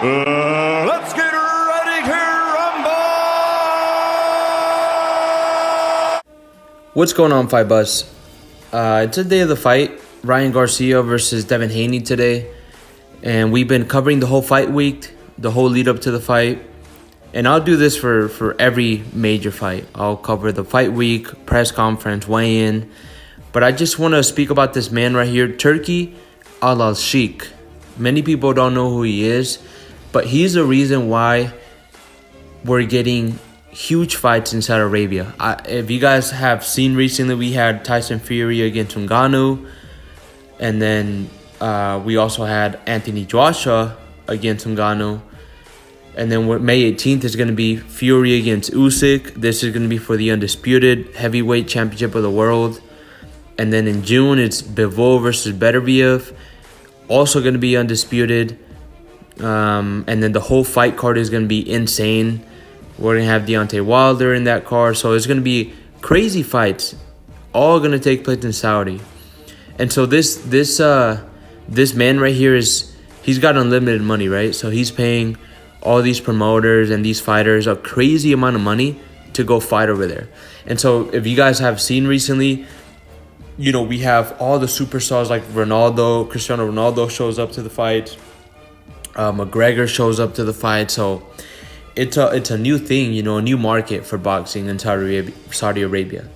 Let's get ready to rumble! What's going on, Fight Bus? It's the day of the fight. Ryan Garcia versus Devin Haney today. And we've been covering the whole fight week, the whole lead up to the fight. And I'll do this for every major fight. I'll cover the fight week, press conference, weigh-in. But I just want to speak about this man right here, Turki Alalshikh. Many people don't know who he is, but he's the reason why we're getting huge fights in Saudi Arabia. If you guys have seen recently, we had Tyson Fury against Ngannou, and then we also had Anthony Joshua against Ngannou. And then May 18th is going to be Fury against Usyk. This is going to be for the undisputed heavyweight championship of the world. And then in June, it's Bivol versus Beterbiev, also going to be undisputed. And then the whole fight card is going to be insane. We're going to have Deontay Wilder in that card. So it's going to be crazy fights, all going to take place in Saudi. And so this man right here he's got unlimited money, right? So he's paying all these promoters and these fighters a crazy amount of money to go fight over there. And so if you guys have seen recently, you know, we have all the superstars like Ronaldo, Cristiano Ronaldo shows up to the fight. McGregor shows up to the fight. So it's a new thing, you know, a new market for boxing in Saudi Arabia.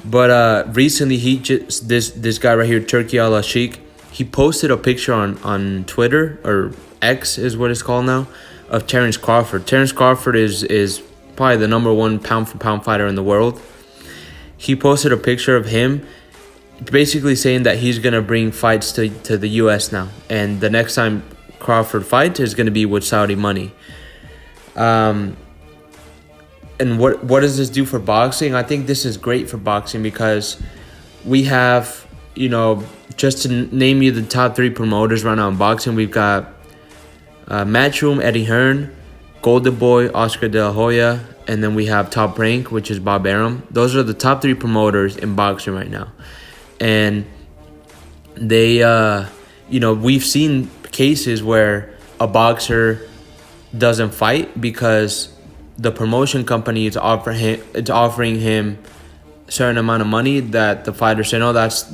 But recently, this guy right here, Turki Alalshikh, he posted a picture on Twitter, or X is what it's called now, of Terence Crawford. Terence Crawford is probably the number one pound for pound fighter in the world. He posted a picture of him, basically saying that he's gonna bring fights to the U.S. now, and the next time Crawford fights is gonna be with Saudi money. And what does this do for boxing? I think this is great for boxing because we have, you know, just to name you the top 3 promoters right now in boxing, we've got Matchroom, Eddie Hearn, Golden Boy, Oscar De La Hoya, and then we have Top Rank, which is Bob Arum. Those are the top 3 promoters in boxing right now. And they, you know, we've seen cases where a boxer doesn't fight because the promotion company is offering him a certain amount of money that the fighter said, no, that's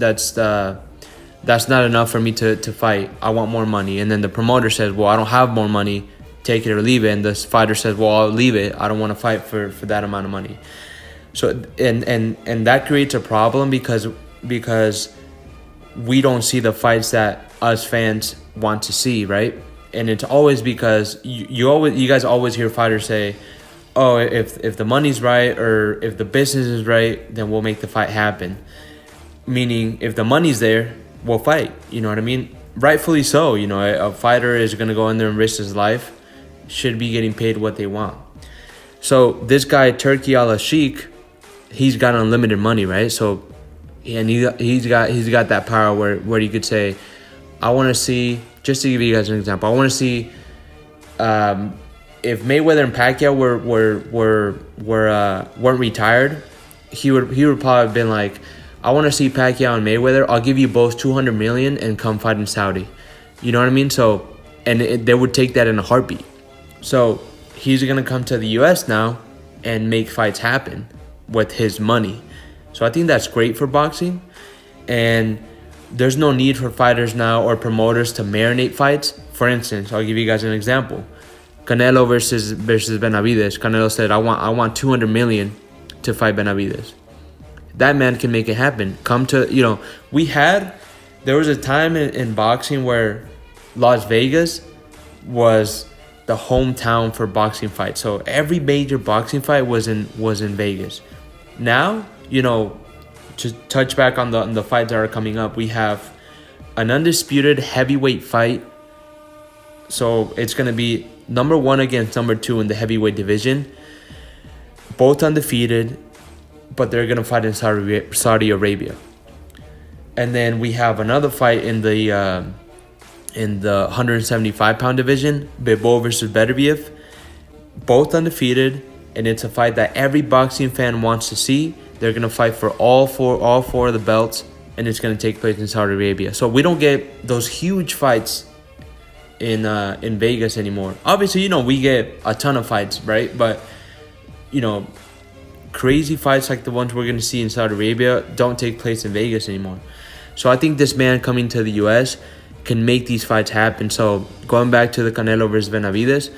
not enough for me to fight. I want more money. And then the promoter says, well, I don't have more money. Take it or leave it. And the fighter says, well, I'll leave it. I don't want to fight for that amount of money. So and that creates a problem because we don't see the fights that us fans want to see, right? And it's always because you guys always hear fighters say, oh, if the money's right or if the business is right, then we'll make the fight happen. Meaning, if the money's there, we'll fight. You know what I mean? Rightfully so. You know, a fighter is going to go in there and risk his life, should be getting paid what they want. So this guy, Turki Alalshikh, he's got unlimited money, right? So, and he's got that power where you could say, I want to see, just to give you guys an example, I want to see if Mayweather and Pacquiao weren't retired, he would probably have been like, I want to see Pacquiao and Mayweather. I'll give you both $200 million and come fight in Saudi. You know what I mean? So, and they would take that in a heartbeat. So he's gonna come to the U.S. now and make fights happen with his money. So I think that's great for boxing, and there's no need for fighters now or promoters to marinate fights. For instance, I'll give you guys an example. Canelo versus Benavidez. Canelo said, I want $200 million to fight Benavidez. That man can make it happen. There was a time in boxing where Las Vegas was the hometown for boxing fights. So every major boxing fight was in Vegas. Now, you know, to touch back on the fights that are coming up, we have an undisputed heavyweight fight. So it's going to be number 1 against number 2 in the heavyweight division. Both undefeated, but they're going to fight in Saudi Arabia. And then we have another fight in the 175-pound division, Bivol versus Beterbiev. Both undefeated, and it's a fight that every boxing fan wants to see. They're going to fight for all four of the belts, and it's going to take place in Saudi Arabia. So we don't get those huge fights in Vegas anymore. Obviously, we get a ton of fights, right? But crazy fights like the ones we're gonna see in Saudi Arabia don't take place in Vegas anymore. So I think this man coming to the U.S. can make these fights happen. So going back to the Canelo versus Benavidez,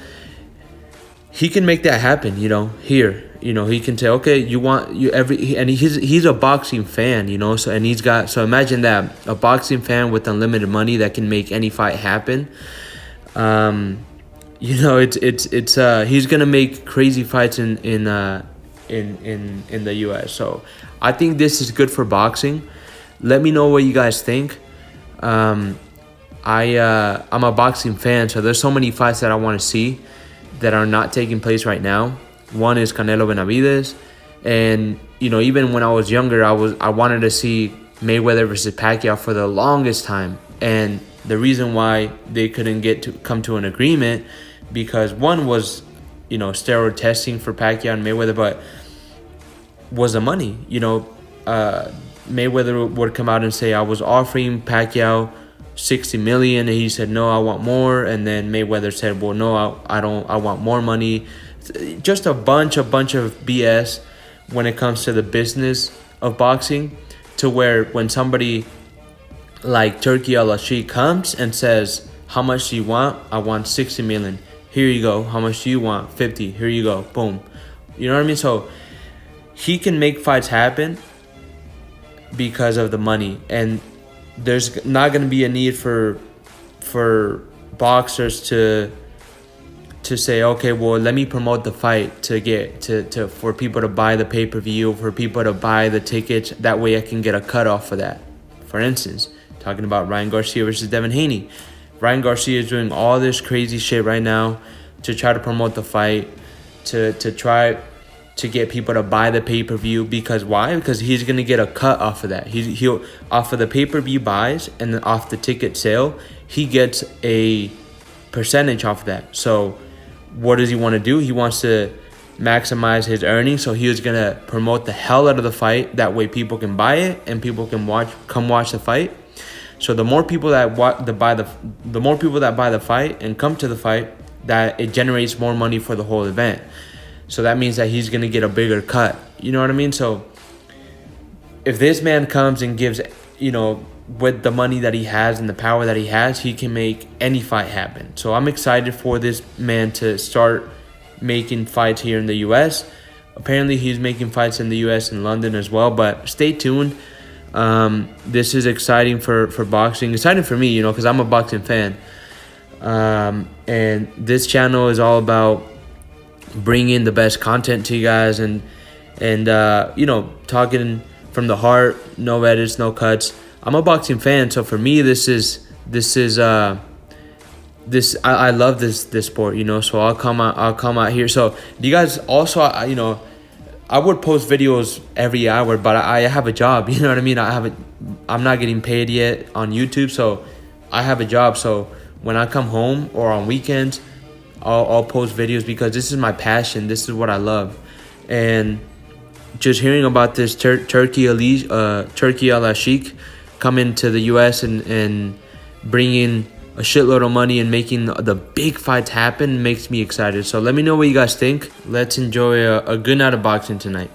he can make that happen. Here. He can say, okay, and he's a boxing fan. So and so imagine that, a boxing fan with unlimited money that can make any fight happen. He's gonna make crazy fights in the U.S. So I think this is good for boxing. Let me know what you guys think. I'm a boxing fan, so there's so many fights that I want to see that are not taking place right now. One is Canelo Benavidez, and even when I was younger, I wanted to see Mayweather versus Pacquiao for the longest time. And the reason why they couldn't come to an agreement, because one was steroid testing for Pacquiao and Mayweather, but was the money. Mayweather would come out and say, I was offering Pacquiao $60 million, and he said, no, I want more. And then Mayweather said, well, no, I don't, I want more money. Just a bunch of BS when it comes to the business of boxing, to where when somebody like Turki Alalshikh comes and says, how much do you want? I want 60 million. Here you go. How much do you want? 50. Here you go. Boom. You know what I mean? So he can make fights happen because of the money, and there's not going to be a need for boxers to say, okay, well, let me promote the fight to get for people to buy the pay-per-view, for people to buy the tickets. That way I can get a cut off for that. For instance, talking about Ryan Garcia versus Devin Haney. Ryan Garcia is doing all this crazy shit right now to try to promote the fight, to try to get people to buy the pay-per-view. Because why? Because he's going to get a cut off of that. He'll off of the pay-per-view buys and then off the ticket sale, he gets a percentage off of that. So what does he want to do? He wants to maximize his earnings, so he was going to promote the hell out of the fight. That way people can buy it and people can come watch the fight. So the more people that buy the fight and come to the fight, that it generates more money for the whole event. So that means that he's going to get a bigger cut. You know what I mean? So if this man comes and gives, with the money that he has and the power that he has, he can make any fight happen. So I'm excited for this man to start making fights here in the U.S. Apparently he's making fights in the U.S. and London as well, but stay tuned. This is exciting for boxing. Exciting for me, because I'm a boxing fan. And this channel is all about bringing the best content to you guys and talking from the heart, no edits, no cuts. I'm a boxing fan, so for me I love this sport, so I'll come out here. So you guys also, I would post videos every hour, but I have a job, you know what I mean? I'm not getting paid yet on YouTube, so I have a job. So when I come home or on weekends, I'll post videos because this is my passion. This is what I love. And just hearing about this Turki Alalshikh coming to the U.S. and bringing a shitload of money and making the big fights happen makes me excited. So let me know what you guys think. Let's enjoy a good night of boxing tonight.